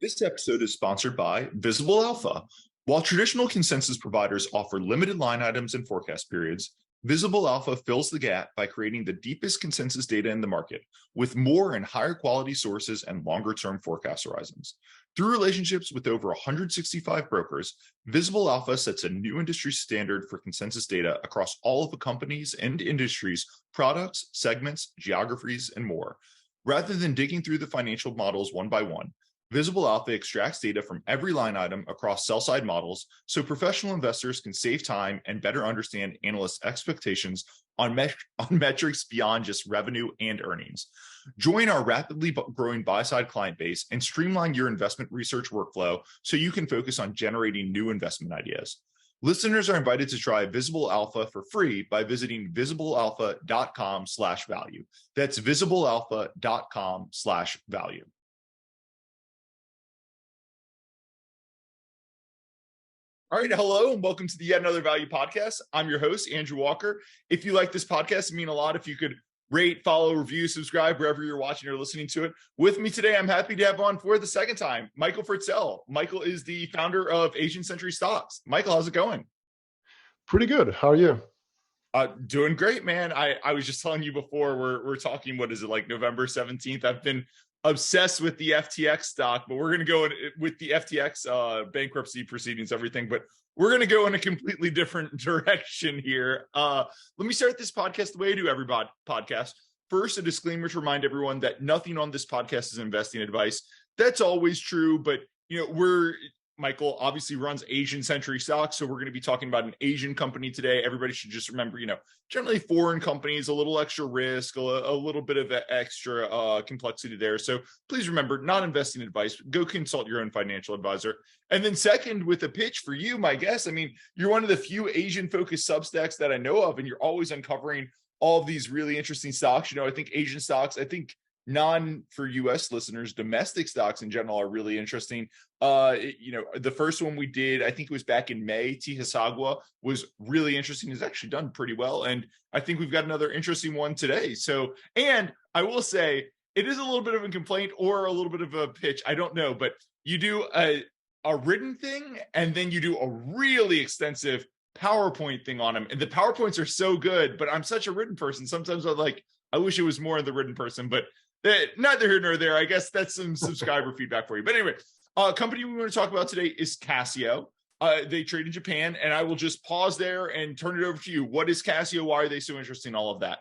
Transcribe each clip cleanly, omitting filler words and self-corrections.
This episode is sponsored by Visible Alpha. While traditional consensus providers offer limited line items and forecast periods, Visible Alpha fills the gap by creating the deepest consensus data in the market with more and higher quality sources and longer term forecast horizons. Through relationships with over 165 brokers, Visible Alpha sets a new industry standard for consensus data across all of the companies and industries, products, segments, geographies, and more. Rather than digging through the financial models one by one, Visible Alpha extracts data from every line item across sell-side models so professional investors can save time and better understand analysts' expectations on metrics beyond just revenue and earnings. Join our rapidly growing buy-side client base and streamline your investment research workflow so you can focus on generating new investment ideas. Listeners are invited to try Visible Alpha for free by visiting visiblealpha.com/value. That's visiblealpha.com/value. All right, hello and welcome to the Yet Another Value podcast. I'm your host, Andrew Walker. If you like this podcast, it'd mean a lot if you could rate, follow, review, subscribe wherever you're watching or listening to it. With me today, I'm happy to have on for the second time, Michael Fritzell. Michael is the founder of Asian Century Stocks. Michael, how's it going? Pretty good. How are you? Doing great, man. I was just telling you before we're talking, what is it, like November 17th? I've been obsessed with the FTX stock, but we're going to go with the FTX bankruptcy proceedings, everything, but we're going to go in a completely different direction here. Let me start this podcast the way I do every podcast. First, a disclaimer to remind everyone that nothing on this podcast is investing advice. That's always true, but Michael obviously runs Asian Century Stocks, so we're going to be talking about an Asian company today. Everybody should just remember, generally foreign companies, a little extra risk, a little bit of extra complexity there. So please remember, not investing advice. Go consult your own financial advisor. And then second, with a pitch for you, my guest, you're one of the few Asian-focused Substacks that I know of, and you're always uncovering all of these really interesting stocks. I think Asian stocks, for U.S. listeners, domestic stocks in general are really interesting. The first one we did, I think it was back in May, Tihasagwa, was really interesting. It's actually done pretty well. And I think we've got another interesting one today. So, and I will say, it is a little bit of a complaint or a little bit of a pitch. I don't know, but you do a written thing and then you do a really extensive PowerPoint thing on them. And the PowerPoints are so good, but I'm such a written person. Sometimes I wish it was more of the written person, but neither here nor there. I guess that's some subscriber feedback for you. But anyway, company we want to talk about today is Casio. They trade in Japan, and I will just pause there and turn it over to you. What is Casio? Why are they so interesting? All of that.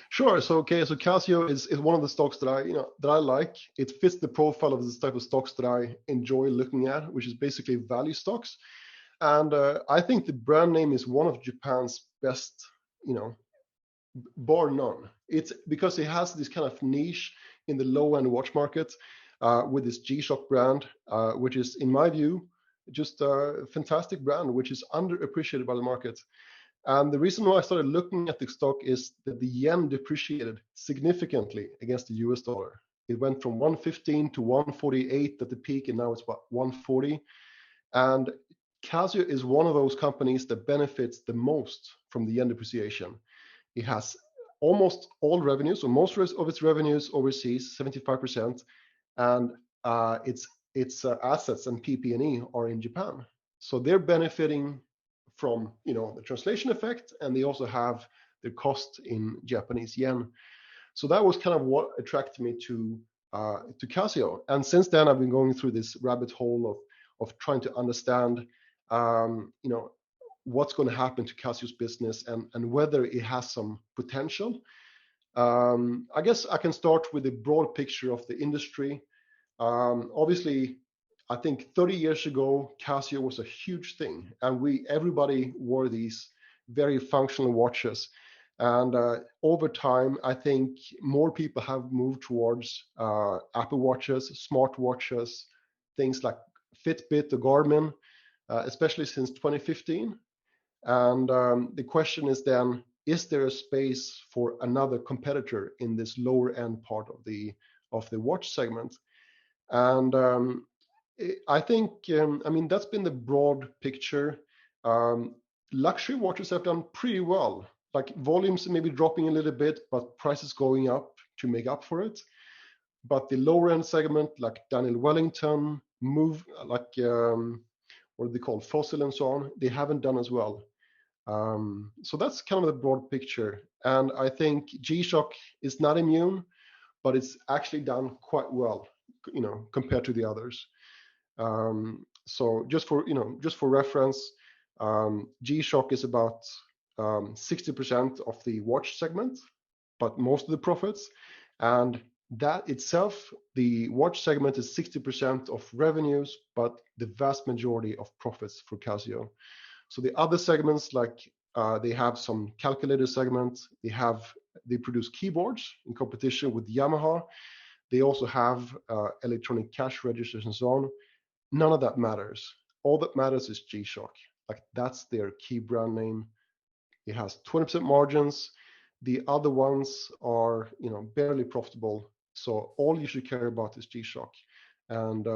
Sure. So Casio is one of the stocks that I like. It fits the profile of this type of stocks that I enjoy looking at, which is basically value stocks. And I think the brand name is one of Japan's best, bar none. It's because it has this kind of niche in the low-end watch market with this G-Shock brand, which is, in my view, just a fantastic brand, which is underappreciated by the market. And the reason why I started looking at the stock is that the yen depreciated significantly against the US dollar. It went from 115 to 148 at the peak, and now it's about 140. And Casio is one of those companies that benefits the most from the yen depreciation. It has almost all revenues, or most of its revenues overseas, 75%, and its assets and PP&E are in Japan. So they're benefiting from the translation effect, and they also have their cost in Japanese yen. So that was kind of what attracted me to Casio. And since then, I've been going through this rabbit hole of trying to understand, what's going to happen to Casio's business and whether it has some potential. I guess I can start with a broad picture of the industry. Obviously, I think 30 years ago, Casio was a huge thing, and everybody wore these very functional watches. And over time, I think more people have moved towards Apple Watches, smart watches, things like Fitbit or Garmin, especially since 2015. And the question is then, is there a space for another competitor in this lower end part of the watch segment? And I think, that's been the broad picture. Luxury watches have done pretty well. Like volumes maybe dropping a little bit, but prices going up to make up for it. But the lower end segment, like Daniel Wellington, Move, what are they called, Fossil and so on, they haven't done as well. So that's kind of the broad picture. And I think G-Shock is not immune, but it's actually done quite well, compared to the others. So just for reference, G-Shock is about 60% of the watch segment, but most of the profits. And that itself, the watch segment is 60% of revenues, but the vast majority of profits for Casio. So the other segments, like they have some calculator segments, they produce keyboards in competition with Yamaha. They also have electronic cash registers and so on. None of that matters. All that matters is G-Shock. Like that's their key brand name. It has 20% margins. The other ones are, barely profitable. So all you should care about is G-Shock. And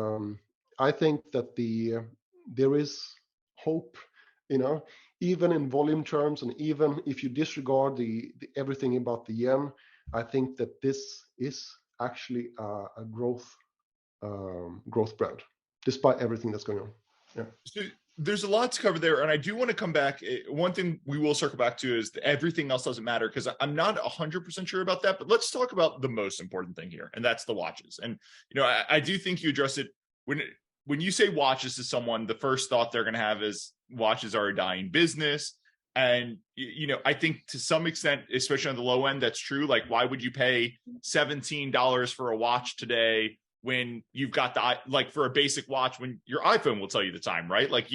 I think that there is hope, even in volume terms, and even if you disregard the everything about the yen, I think that this is actually a growth brand, despite everything that's going on. Yeah. So there's a lot to cover there, and I do want to come back. One thing we will circle back to is everything else doesn't matter, because I'm not 100% sure about that. But let's talk about the most important thing here, and that's the watches. And I do think you address it when you say watches to someone. The first thought they're going to have is watches are a dying business. And I think to some extent, especially on the low end, that's true. Like, why would you pay $17 for a watch today when you've got for a basic watch, when your iPhone will tell you the time, right? Like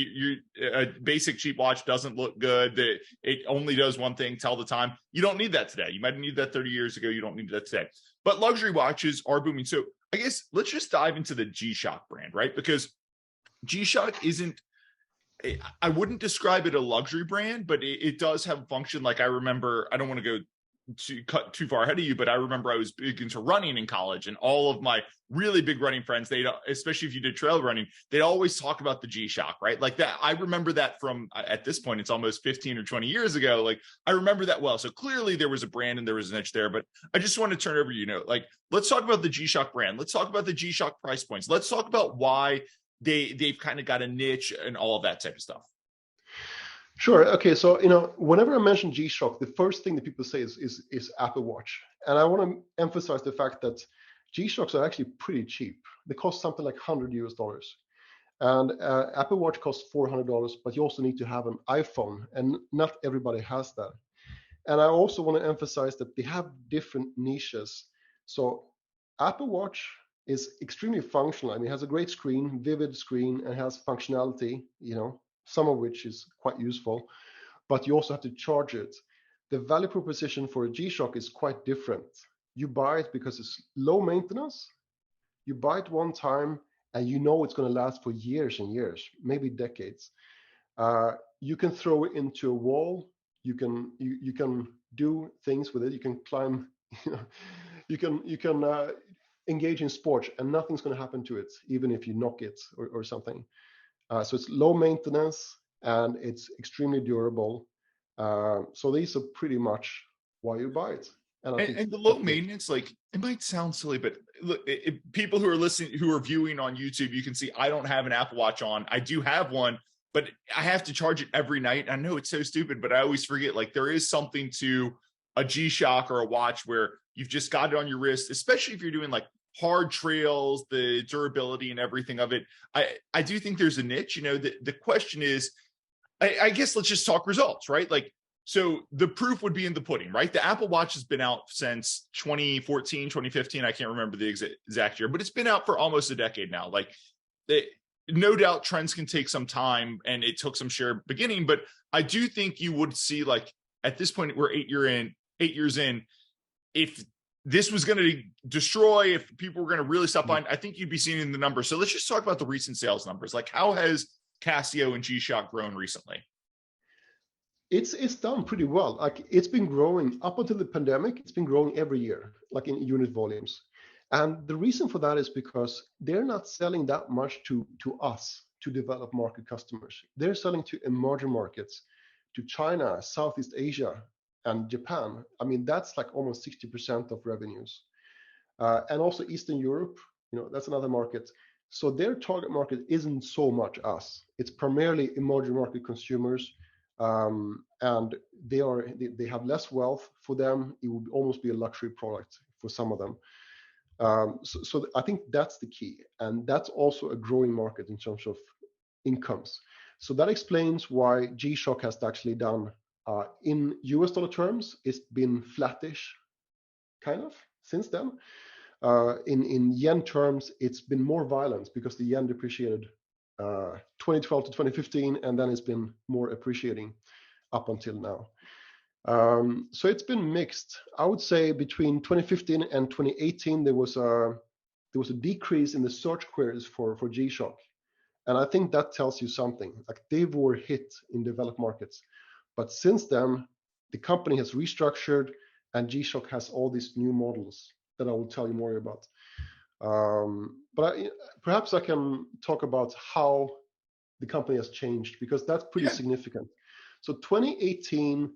a basic cheap watch doesn't look good. It only does one thing, tell the time. You don't need that today. You might need that 30 years ago. You don't need that today. But luxury watches are booming. So I guess let's just dive into the G-Shock brand, right? Because G-Shock isn't, I wouldn't describe it a luxury brand, but it does have a function. Like I remember, I don't want to go cut too far ahead of you, but I remember I was big into running in college, and all of my really big running friends, especially if you did trail running, they'd always talk about the G-Shock, right? Like that. I remember that from, at this point, it's almost 15 or 20 years ago. Like I remember that well. So clearly there was a brand and there was an niche there, but I just want to turn over, let's talk about the G-Shock brand. Let's talk about the G-Shock price points. Let's talk about why they've kind of got a niche and all of that type of stuff. Sure. Okay. So, whenever I mention G-Shock, the first thing that people say is Apple Watch. And I want to emphasize the fact that G-Shocks are actually pretty cheap. They cost something like $100. And Apple Watch costs $400, but you also need to have an iPhone, and not everybody has that. And I also want to emphasize that they have different niches. So Apple Watch is extremely functional. I mean, it has a great screen, vivid screen, and has functionality, some of which is quite useful, but you also have to charge it. The value proposition for a G-Shock is quite different. You buy it because it's low maintenance. You buy it one time, and it's going to last for years and years, maybe decades. You can throw it into a wall. You can do things with it. You can climb. You can engage in sports, and nothing's going to happen to it, even if you knock it or something. So it's low maintenance and it's extremely durable. So these are pretty much why you buy it. And the low maintenance, like, it might sound silly, but look, people who are listening, who are viewing on YouTube, you can see I don't have an Apple Watch on. I do have one, but I have to charge it every night. I know it's so stupid, but I always forget, like, there is something to a G-Shock or a watch where you've just got it on your wrist, especially if you're doing like hard trails, the durability and everything of it. I do think there's a niche. The question is, I guess let's just talk results, right? Like, so the proof would be in the pudding, right? The Apple Watch has been out since 2014, 2015. I can't remember the exact year, but it's been out for almost a decade now. Like, no doubt trends can take some time, and it took some share beginning, but I do think you would see, like, at this point, we're 8 years in, if this was going to destroy, if people were going to really stop buying, I think you'd be seeing in the numbers. So let's just talk about the recent sales numbers. Like, how has Casio and G-Shock grown recently? It's done pretty well. Like, it's been growing up until the pandemic. It's been growing every year, like in unit volumes. And the reason for that is because they're not selling that much to us, to developed market customers. They're selling to emerging markets, to China, Southeast Asia, and Japan. I mean, that's like almost 60% of revenues. and also Eastern Europe. That's another market. So their target market isn't so much us. It's primarily emerging market consumers, and they have less wealth. For them, it would almost be a luxury product for some of them. So I think that's the key, and that's also a growing market in terms of incomes. So that explains why G-Shock has actually done, in US dollar terms, it's been flattish, kind of, since then. In yen terms, it's been more violent because the yen depreciated 2012 to 2015, and then it's been more appreciating up until now. So it's been mixed. I would say between 2015 and 2018, there was a decrease in the search queries for G-Shock. And I think that tells you something. Like, they were hit in developed markets. But since then, the company has restructured, and G-Shock has all these new models that I will tell you more about. Perhaps I can talk about how the company has changed, because that's pretty significant. So 2018,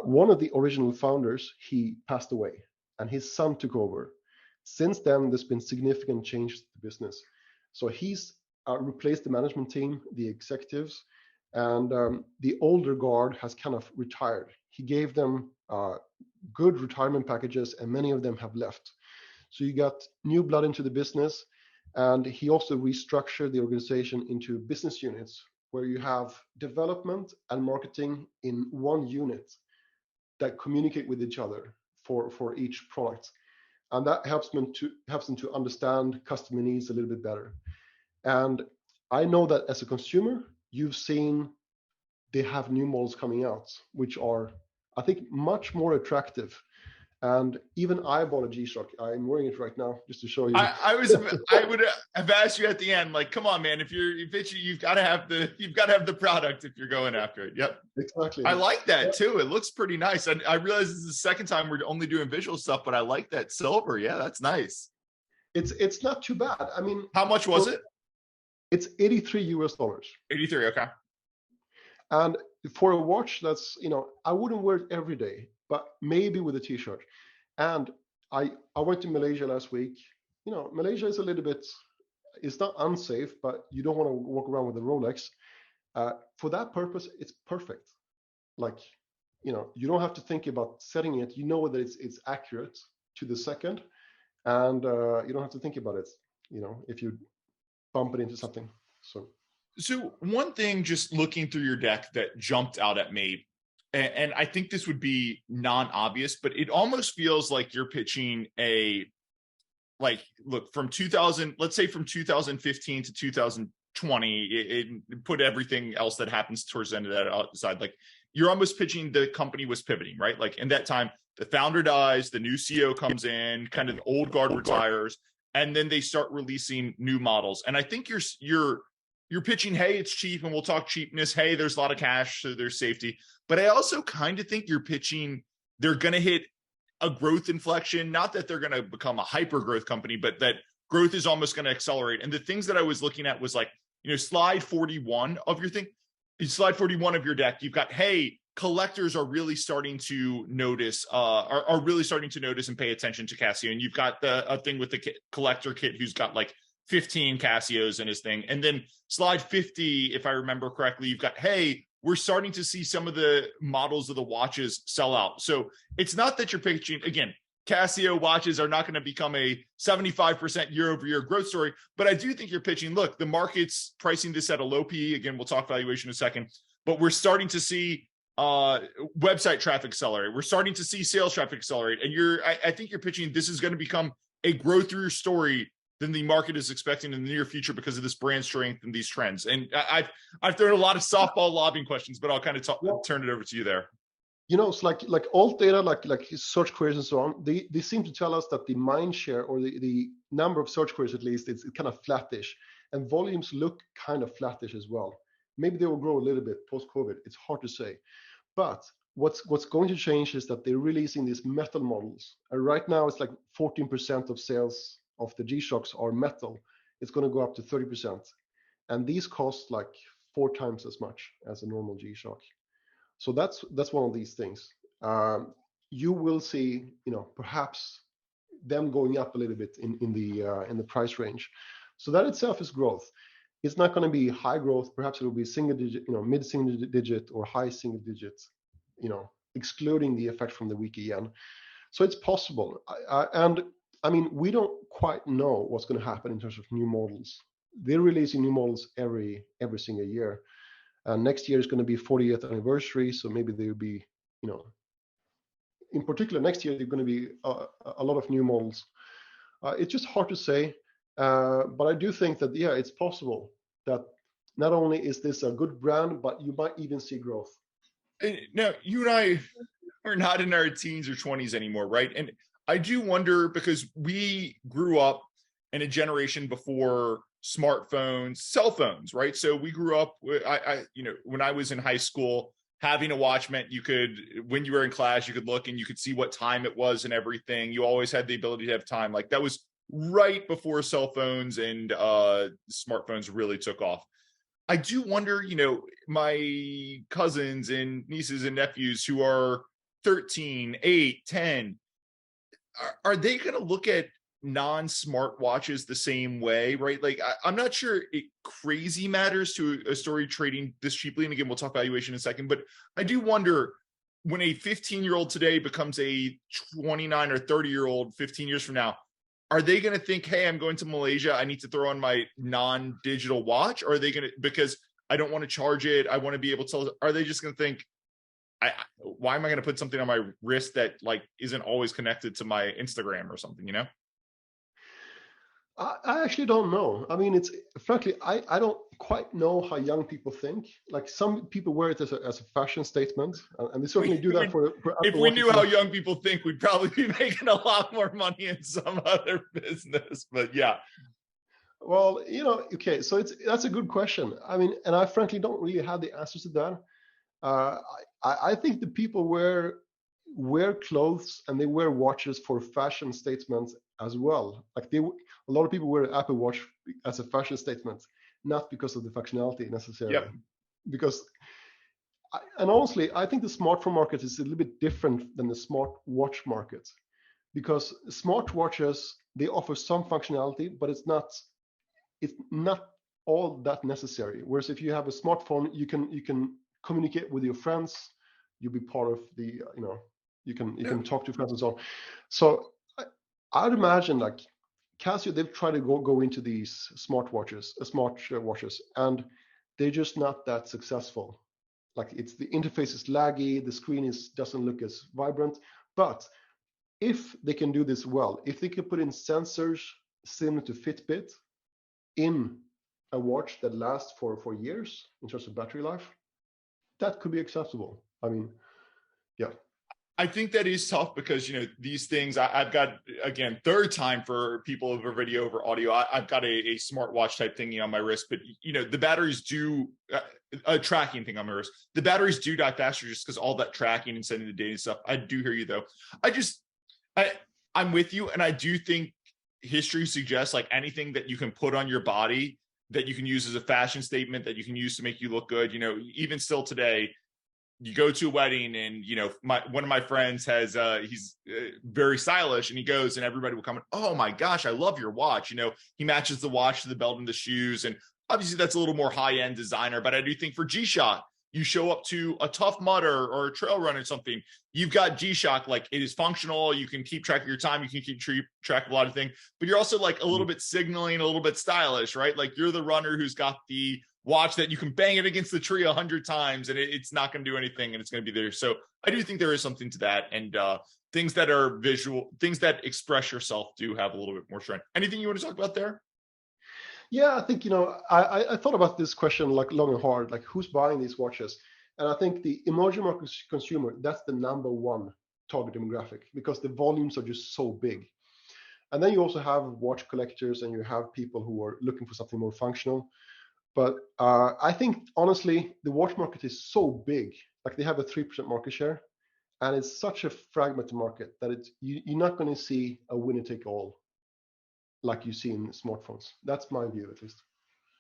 one of the original founders, he passed away, and his son took over. Since then, there's been significant changes to the business. So he's replaced the management team, the executives, and the older guard has kind of retired. He gave them good retirement packages, and many of them have left. So you got new blood into the business, and he also restructured the organization into business units, where you have development and marketing in one unit that communicate with each other for each product. And that helps them to understand customer needs a little bit better. And I know that as a consumer, you've seen they have new models coming out, which are, I think, much more attractive. And even I bought a G-Shock. I'm wearing it right now just to show you. I would have asked you at the end, like, come on, man, if you're pitching, you've got to have the product if you're going after it. Yep. Exactly. I like that too. It looks pretty nice. And I realize this is the second time we're only doing visual stuff, but I like that silver. Yeah, that's nice. It's not too bad. I mean, how much was it? It's $83 US. 83, okay. And for a watch, that's, I wouldn't wear it every day, but maybe with a t-shirt. And I went to Malaysia last week. Malaysia is a little bit, it's not unsafe, but you don't want to walk around with a Rolex. For that purpose, it's perfect. Like, you don't have to think about setting it. You know that it's accurate to the second, and you don't have to think about it, if you bump it into something. So one thing, just looking through your deck, that jumped out at me, and I think this would be non-obvious, but it almost feels like you're pitching look, from 2000, let's say from 2015 to 2020, it put everything else that happens towards the end of that outside. Like, you're almost pitching the company was pivoting, right? Like, in that time, the founder dies, the new CEO comes in, kind of the old guard retires, and then they start releasing new models. And I think you're pitching, hey, it's cheap, and we'll talk cheapness. Hey, there's a lot of cash, so there's safety. But I also kind of think you're pitching, they're going to hit a growth inflection. Not that they're going to become a hyper growth company, but that growth is almost going to accelerate. And the things that I was looking at was like, slide 41 of your thing, slide 41 of your deck. You've got, hey, collectors are really starting to notice, are really starting to notice and pay attention to Casio. And you've got a thing with the collector kit who's got like 15 Casios in his thing. And then slide 50, if I remember correctly, you've got, hey, we're starting to see some of the models of the watches sell out. So it's not that you're pitching, again, Casio watches are not going to become a 75% year-over-year growth story, but I do think you're pitching, look, the market's pricing this at a low PE. Again, we'll talk valuation in a second, but we're starting to see website traffic accelerate. We're starting to see sales traffic accelerate. And I think you're pitching, this is going to become a growth-through story than the market is expecting in the near future because of this brand strength and these trends. And I've thrown a lot of softball lobbying questions, but I'll kind of turn it over to you there. It's like alt data, like search queries and so on. They seem to tell us that the mind share, or the number of search queries, at least, it's kind of flattish, and volumes look kind of flattish as well. Maybe they will grow a little bit post-COVID. It's hard to say. But what's going to change is that they're releasing these metal models. And right now, it's like 14% of sales of the G-Shocks are metal. It's going to go up to 30%. And these cost like 4 times as much as a normal G-Shock. So that's one of these things. You will see, perhaps them going up a little bit in the price range. So that itself is growth. It's not going to be high growth. Perhaps it will be single digit, mid single digit or high single digit, excluding the effect from the weaker yen. So it's possible. And I mean, we don't quite know what's going to happen in terms of new models. They're releasing new models every single year. Next year is going to be 40th anniversary, so maybe there will be, in particular next year, there are going to be a lot of new models. It's just hard to say, but I do think that it's possible that not only is this a good brand, but you might even see growth. Now, you and I are not in our teens or 20s anymore, right? And I do wonder, because we grew up in a generation before smartphones, cell phones, right? So we grew up, when I was in high school, having a watch meant you could, when you were in class, you could look and you could see what time it was and everything. You always had the ability to have time. Like, that was right before cell phones and smartphones really took off. I do wonder, my cousins and nieces and nephews who are 13, 8, 10, are they going to look at non-smart watches the same way, right? Like, I'm not sure it crazy matters to a story trading this cheaply. And again, we'll talk valuation in a second, but I do wonder, when a 15-year-old today becomes a 29 or 30-year-old 15 years from now, are they going to think, hey, I'm going to Malaysia, I need to throw on my non-digital watch? Or are they going to, because I don't want to charge it, I want to be able to, are they just going to think, why am I going to put something on my wrist that like isn't always connected to my Instagram or something, I actually don't know. I mean, frankly, I don't quite know how young people think. Like, some people wear it as a fashion statement, and they certainly do that for if we knew how young people think, we'd probably be making a lot more money in some other business. But yeah. Well, okay, so that's a good question. I mean, and I frankly don't really have the answers to that. I think the people wear clothes and they wear watches for fashion statements as well. Like, a lot of people wear an Apple Watch as a fashion statement, not because of the functionality necessarily. Yep. Because, and honestly, I think the smartphone market is a little bit different than the smart watch market, because smart watches, they offer some functionality, but it's not all that necessary. Whereas if you have a smartphone, you can communicate with your friends, you'll be part of the, you can talk to friends and so on. So I'd imagine, like, Casio, they've tried to go into these smart watches, and they're just not that successful. Like, the interface is laggy, the screen doesn't look as vibrant. But if they can do this well, if they can put in sensors similar to Fitbit in a watch that lasts for years in terms of battery life, that could be acceptable. I mean, yeah. I think that is tough because, these things, I've got, again, third time for people over video, over audio, I've got a smartwatch type thingy on my wrist, but, the batteries do, a tracking thing on my wrist, the batteries do die faster just because all that tracking and sending the data and stuff. I do hear you, though. I'm with you. And I do think history suggests, like, anything that you can put on your body that you can use as a fashion statement, that you can use to make you look good, even still today, you go to a wedding and, one of my friends has, he's very stylish, and he goes and everybody will comment, oh my gosh, I love your watch. He matches the watch to the belt and the shoes. And obviously that's a little more high-end designer, but I do think for G-Shock, you show up to a Tough Mudder or a trail run or something, you've got G-Shock, like, it is functional. You can keep track of your time. You can keep track of a lot of things, but you're also like a little bit signaling, a little bit stylish, right? Like, you're the runner who's got the watch that you can bang it against the tree 100 times and it's not going to do anything and it's going to be there. So I do think there is something to that. And things that are visual, things that express yourself do have a little bit more strength. Anything you want to talk about there? Yeah, I think, I thought about this question like long and hard, like, who's buying these watches? And I think the emerging market consumer, that's the number one target demographic, because the volumes are just so big. And then you also have watch collectors and you have people who are looking for something more functional. But I think, honestly, the watch market is so big. Like, they have a 3% market share, and it's such a fragmented market that you're not going to see a winner take all like you see in smartphones. That's my view, at least.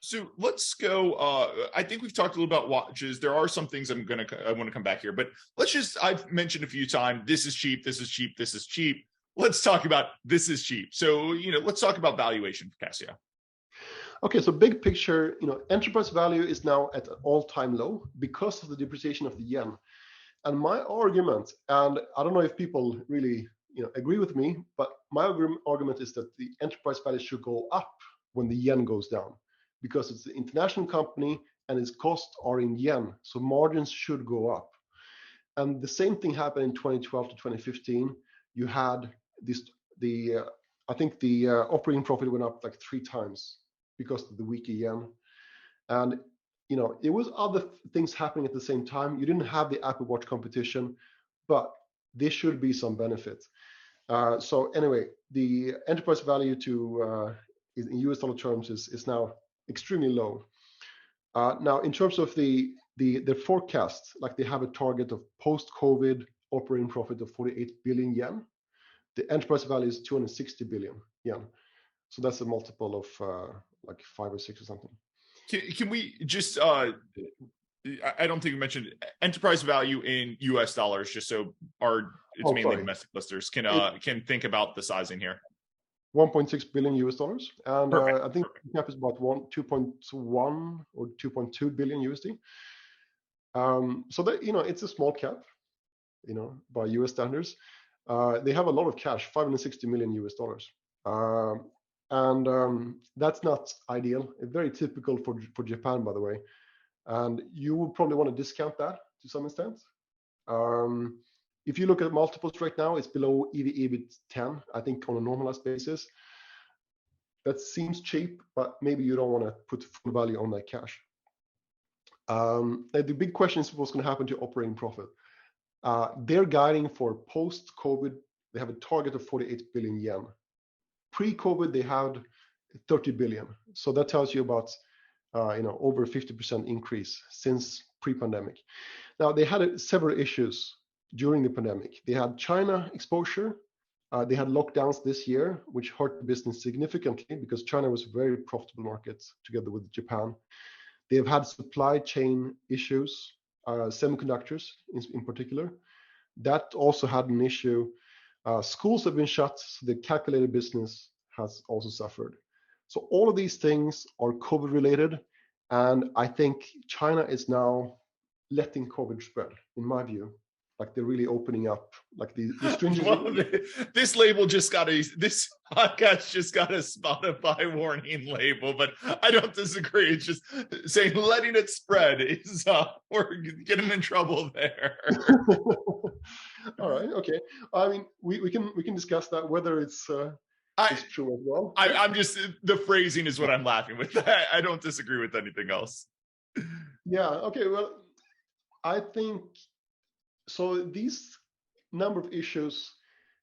So let's go. I think we've talked a little about watches. There are some things I want to come back here, but I've mentioned a few times, this is cheap, this is cheap, this is cheap. let's talk about this is cheap. So, let's talk about valuation for Casio. Okay, so big picture, enterprise value is now at an all-time low because of the depreciation of the yen. And my argument, and I don't know if people really agree with me, but my argument is that the enterprise value should go up when the yen goes down, because it's an international company and its costs are in yen, so margins should go up. And the same thing happened in 2012 to 2015. You had I think the operating profit went up like 3 times because of the weaker yen. And it was other things happening at the same time. You didn't have the Apple Watch competition, but there should be some benefit. So anyway, the enterprise value to in US dollar terms is now extremely low. Now, in terms of the forecast, like they have a target of post-COVID operating profit of 48 billion yen. The enterprise value is 260 billion yen. So that's a multiple of like 5 or 6 or something. Can we just, I don't think we mentioned enterprise value in US dollars, just so it's mainly domestic listeners can think about the sizing here. 1.6 billion US dollars. And I think the cap is about 2.1 or 2.2 billion USD. So that, it's a small cap, by US standards. They have a lot of cash, 560 million US dollars. And that's not ideal. It's very typical for Japan, by the way. And you would probably want to discount that to some extent. If you look at multiples right now, it's below EV/EBIT 10, I think, on a normalized basis. That seems cheap, but maybe you don't want to put full value on that cash. The big question is what's going to happen to operating profit. They're guiding for post-COVID. They have a target of 48 billion yen. Pre-COVID, they had 30 billion. So that tells you about over 50% increase since pre-pandemic. Now, they had several issues during the pandemic. They had China exposure. They had lockdowns this year, which hurt the business significantly because China was a very profitable market together with Japan. They have had supply chain issues, semiconductors in particular. That also had an issue. Schools have been shut, so the calculator business has also suffered. So all of these things are COVID related, and I think China is now letting COVID spread, in my view. Like they're really opening up, like the stringent. Well, this podcast just got a Spotify warning label, but I don't disagree. It's just saying letting it spread is we're getting in trouble there. All right, okay. I mean, we can discuss that whether it's true as well. I'm just the phrasing is what I'm laughing with. I don't disagree with anything else. Yeah. Okay. Well, I think. So these number of issues,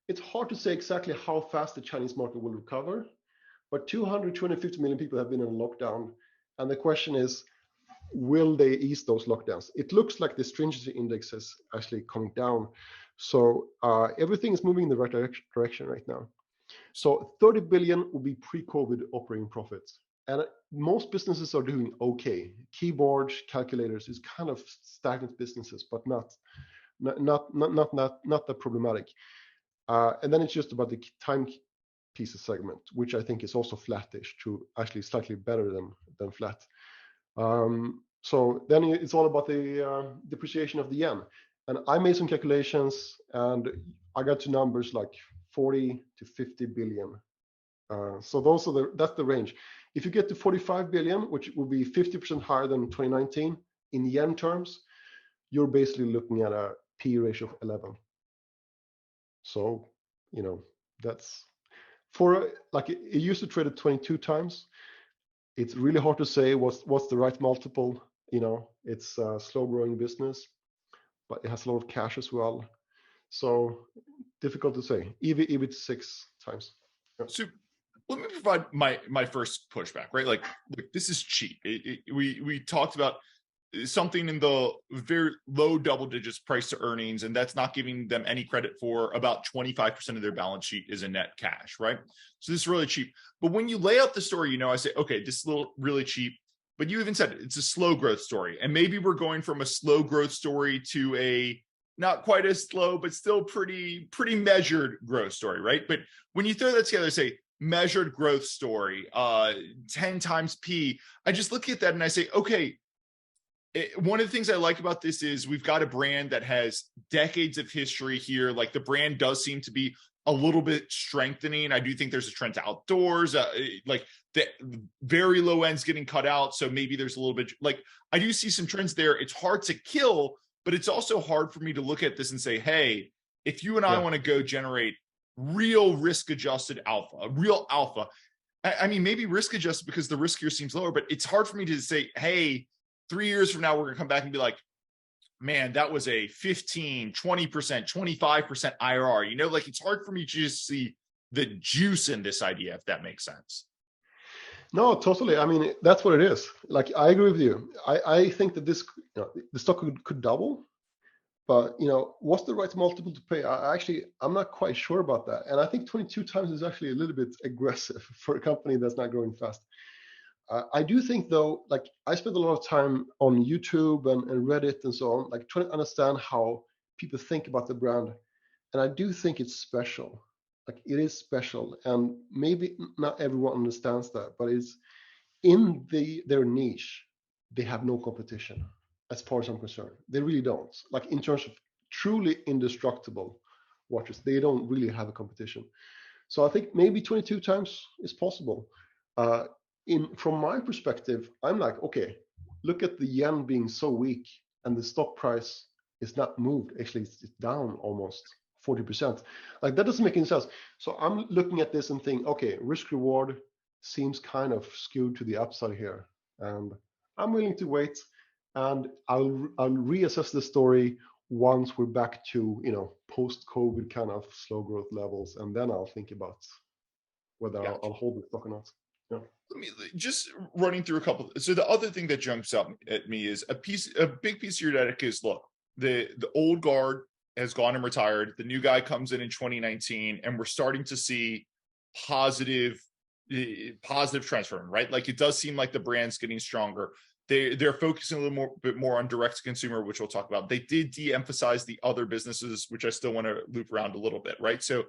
it's hard to say exactly how fast the Chinese market will recover, but 250 million people have been in lockdown. And the question is, will they ease those lockdowns? It looks like the stringency index is actually coming down. So everything is moving in the right direction right now. So 30 billion will be pre-COVID operating profits. And most businesses are doing okay. Keyboards, calculators is kind of stagnant businesses, but not that problematic. And then it's just about the timepieces segment, which I think is also flattish to actually slightly better than flat. So then it's all about the depreciation of the yen. And I made some calculations and I got to numbers like 40 to 50 billion. So that's the range. If you get to 45 billion, which will be 50% higher than 2019 in yen terms, you're basically looking at a P ratio of 11. So, that's for like it used to trade at 22 times. It's really hard to say what's the right multiple. It's a slow growing business, but it has a lot of cash as well. So difficult to say. EV/EBIT 6 times. Yeah. So let me provide my first pushback, right? Like this is cheap. We talked about something in the very low double digits price to earnings, and that's not giving them any credit for about 25% of their balance sheet is in net cash, right? So this is really cheap. But when you lay out the story, I say, okay, this is really cheap, but you even said it's a slow growth story. And maybe we're going from a slow growth story to a not quite as slow, but still pretty measured growth story, right? But when you throw that together, say measured growth story, 10 times P, I just look at that and I say, okay, one of the things I like about this is we've got a brand that has decades of history here. Like the brand does seem to be a little bit strengthening. I do think there's a trend to outdoors, like the very low end's getting cut out. So maybe there's a little bit, like I do see some trends there. It's hard to kill, but it's also hard for me to look at this and say, hey, if you and I want to go generate real risk adjusted alpha, real alpha, I mean, maybe risk adjusted because the risk here seems lower, but it's hard for me to say, hey, 3 years from now, we're going to come back and be like, man, that was a 15, 20%, 25% IRR. You know, like it's hard for me to just see the juice in this idea, if that makes sense. No, totally. I mean, that's what it is. Like, I agree with you. I think that this, the stock could double, but, what's the right multiple to pay? I'm not quite sure about that. And I think 22 times is actually a little bit aggressive for a company that's not growing fast. I do think, though, like I spend a lot of time on YouTube and Reddit and so on, like trying to understand how people think about the brand. And I do think it's special. Like it is special. And maybe not everyone understands that, but it's in their niche, they have no competition as far as I'm concerned. They really don't. Like in terms of truly indestructible watches, they don't really have a competition. So I think maybe 22 times is possible. From my perspective, I'm like, okay, look at the yen being so weak and the stock price is not moved. Actually, it's down almost 40%. Like that doesn't make any sense. So I'm looking at this and think, okay, risk reward seems kind of skewed to the upside here. And I'm willing to wait and I'll reassess the story once we're back to, post-COVID kind of slow growth levels. And then I'll think about whether I'll hold the stock or not. Yeah. Let me just running through a couple. So the other thing that jumps up at me is a big piece of your deck is, look, the old guard has gone and retired. The new guy comes in 2019, and we're starting to see positive transfer, right? Like it does seem like the brand's getting stronger. They're focusing a little bit more on direct to consumer, which we'll talk about. They did de-emphasize the other businesses, which I still want to loop around a little bit, right? So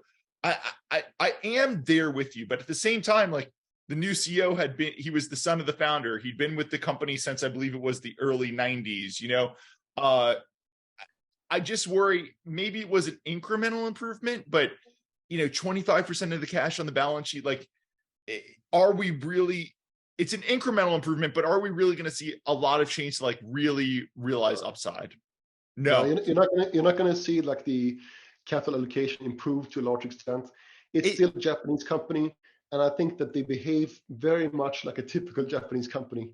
I am there with you, but at the same time, like the new CEO he was the son of the founder. He'd been with the company since I believe it was the early 90s, I just worry maybe it was an incremental improvement, but 25% of the cash on the balance sheet, like, are we really, it's an incremental improvement, but are we really going to see a lot of change to like really realize upside? No, you're not going to see like the capital allocation improve to a large extent. It's still a Japanese company. And I think that they behave very much like a typical Japanese company.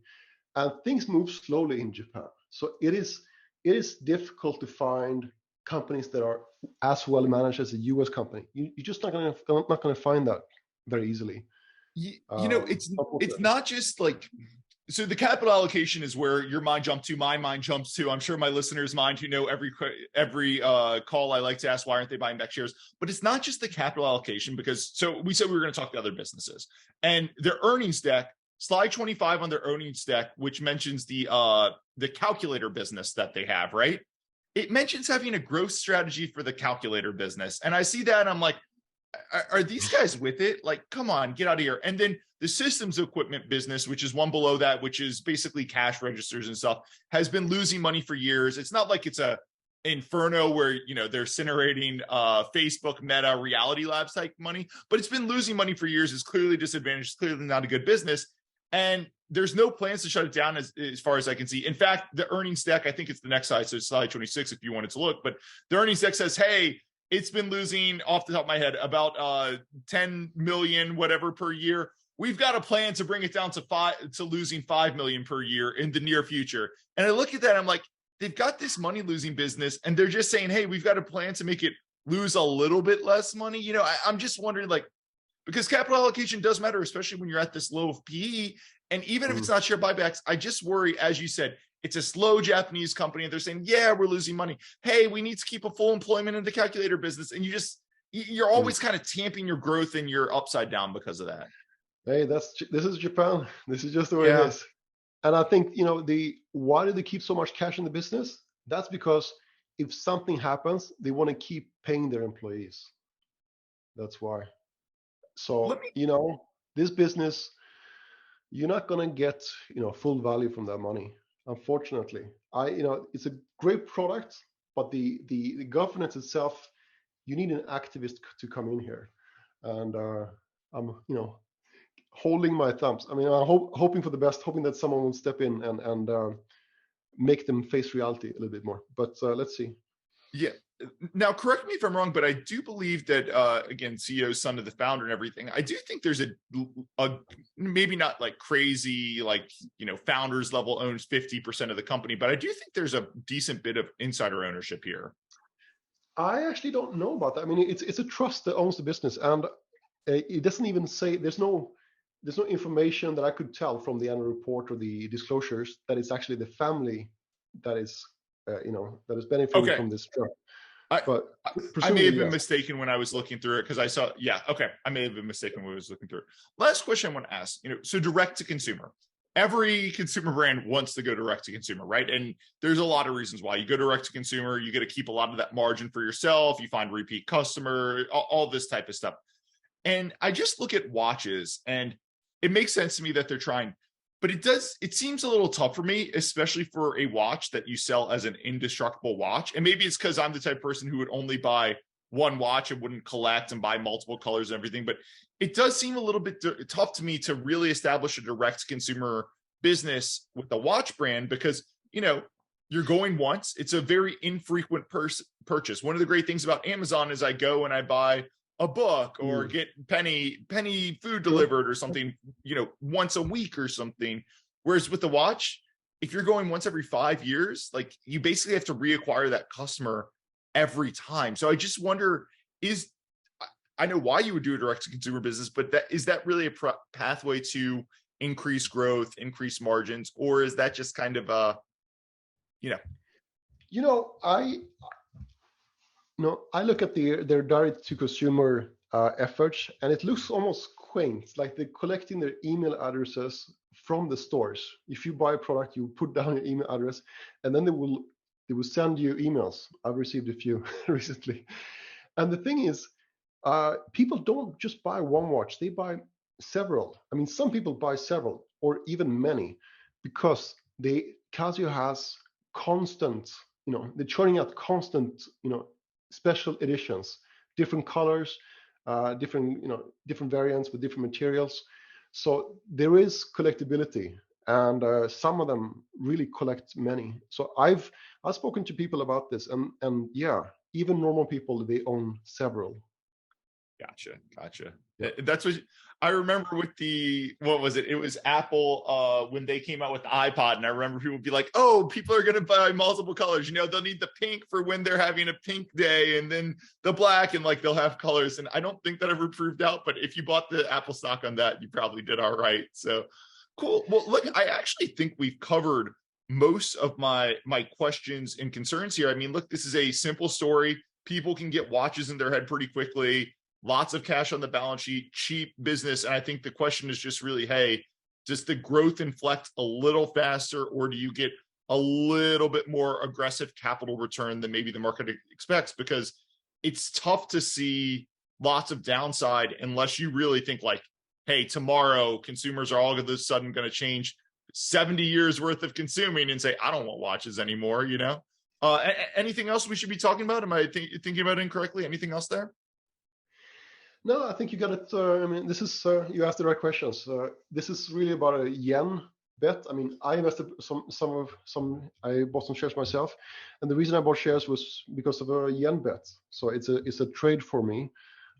And things move slowly in Japan. So it is difficult to find companies that are as well managed as a US company. You're just not going to find that very easily. It's not just like, so the capital allocation is where your mind jumped to, my mind jumps to. I'm sure my listeners' mind, every call I like to ask, why aren't they buying back shares? But it's not just the capital allocation, because so we said we were going to talk to other businesses and their earnings deck, slide 25 on their earnings deck, which mentions the calculator business that they have, right? It mentions having a growth strategy for the calculator business. And I see that and I'm like, are these guys with it? Like, come on, get out of here. And then the systems equipment business, which is one below that, which is basically cash registers and stuff, has been losing money for years. It's not like it's a inferno where, they're incinerating Facebook, Meta, Reality Labs type money, but it's been losing money for years. It's clearly disadvantaged. It's clearly not a good business. And there's no plans to shut it down as far as I can see. In fact, the earnings deck, I think it's the next slide. So it's slide 26 if you wanted to look, but the earnings deck says, hey, it's been losing, off the top of my head, about 10 million, whatever, per year. We've got a plan to bring it down to losing 5 million per year in the near future. And I look at that, I'm like, they've got this money losing business and they're just saying, hey, we've got a plan to make it lose a little bit less money. I'm just wondering, like, because capital allocation does matter, especially when you're at this low of PE. And even if it's not share buybacks, I just worry, as you said, it's a slow Japanese company and they're saying, yeah, we're losing money. Hey, we need to keep a full employment in the calculator business. And you're always kind of tamping your growth and your upside down because of that. Hey, this is Japan. This is just the way it is. And I think, why do they keep so much cash in the business? That's because if something happens, they want to keep paying their employees. That's why. Let So, me this business, you're not going to get, full value from that money, unfortunately. It's a great product, but the governance itself, you need an activist to come in here. And I'm, holding my thumbs. I mean, I'm hoping for the best, hoping that someone will step in and make them face reality a little bit more. But let's see. Yeah. Now, correct me if I'm wrong, but I do believe that, again, CEO, son of the founder and everything, I do think there's a maybe not like crazy, like, founders level owns 50% of the company, but I do think there's a decent bit of insider ownership here. I actually don't know about that. I mean, it's a trust that owns the business, and it doesn't even say, there's no information that I could tell from the annual report or the disclosures that it's actually the family that is, that is benefiting Okay. from this trust. I, But I may have been yes. mistaken when I was looking through it because I saw, yeah, okay. I may have been mistaken when I was looking through it. Last question I want to ask, so direct to consumer. Every consumer brand wants to go direct to consumer, right? And there's a lot of reasons why. You go direct to consumer, you get to keep a lot of that margin for yourself. You find repeat customer, all this type of stuff. And I just look at watches and it makes sense to me that they're trying, but it seems a little tough for me, especially for a watch that you sell as an indestructible watch. And maybe it's because I'm the type of person who would only buy one watch and wouldn't collect and buy multiple colors and everything. But it does seem a little bit tough to me to really establish a direct consumer business with a watch brand because, you're going once. It's a very infrequent purchase. One of the great things about Amazon is I go and I buy a book or get penny food delivered or something, once a week or something. Whereas with the watch, if you're going once every 5 years, like you basically have to reacquire that customer every time. So I just wonder, I know why you would do a direct to consumer business, but is that really a pathway to increase growth, increase margins, or is that just kind of I look at their direct to consumer efforts, and it looks almost quaint, like they're collecting their email addresses from the stores. If you buy a product, you put down your email address, and then they will send you emails. I've received a few recently, and the thing is, people don't just buy one watch; they buy several. I mean, some people buy several or even many because Casio has constant. They're churning out constant. Special editions, different colors, different variants with different materials. So there is collectability, and some of them really collect many. So I've spoken to people about this, and yeah, even normal people, they own several. Gotcha. Yeah. That's what I remember with what was it? It was Apple when they came out with the iPod, and I remember people would be like, "Oh, people are going to buy multiple colors. They'll need the pink for when they're having a pink day, and then the black, and like they'll have colors." And I don't think that ever proved out, but if you bought the Apple stock on that, you probably did all right. So cool. Well, look, I actually think we've covered most of my questions and concerns here. I mean, look, this is a simple story. People can get watches in their head pretty quickly. Lots of cash on the balance sheet, cheap business. And I think the question is just really, hey, does the growth inflect a little faster, or do you get a little bit more aggressive capital return than maybe the market expects? Because it's tough to see lots of downside unless you really think like, hey, tomorrow consumers are all of a sudden going to change 70 years worth of consuming and say, I don't want watches anymore, Anything else we should be talking about? Am I thinking about it incorrectly? Anything else there? No, I think you got it. I mean, this is you asked the right questions. This is really about a yen bet. I mean, I invested I bought some shares myself, and the reason I bought shares was because of a yen bet. So it's a trade for me.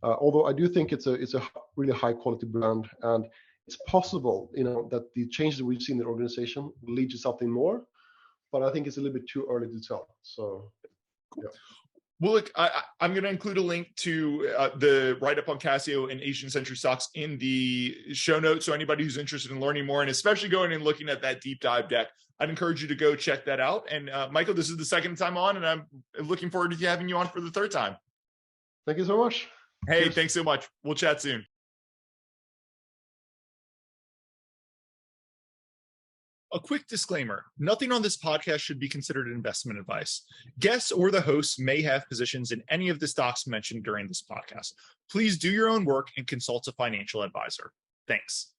Although I do think it's a really high quality brand, and it's possible, that the changes we've seen in the organization will lead to something more. But I think it's a little bit too early to tell. So, yeah. Well, look, I'm going to include a link to the write-up on Casio and Asian Century stocks in the show notes. So anybody who's interested in learning more, and especially going and looking at that deep dive deck, I'd encourage you to go check that out. And Michael, this is the second time on, and I'm looking forward to having you on for the third time. Thank you so much. Hey, Cheers. Thanks so much. We'll chat soon. A quick disclaimer: nothing on this podcast should be considered investment advice. Guests or the hosts may have positions in any of the stocks mentioned during this podcast. Please do your own work and consult a financial advisor. Thanks.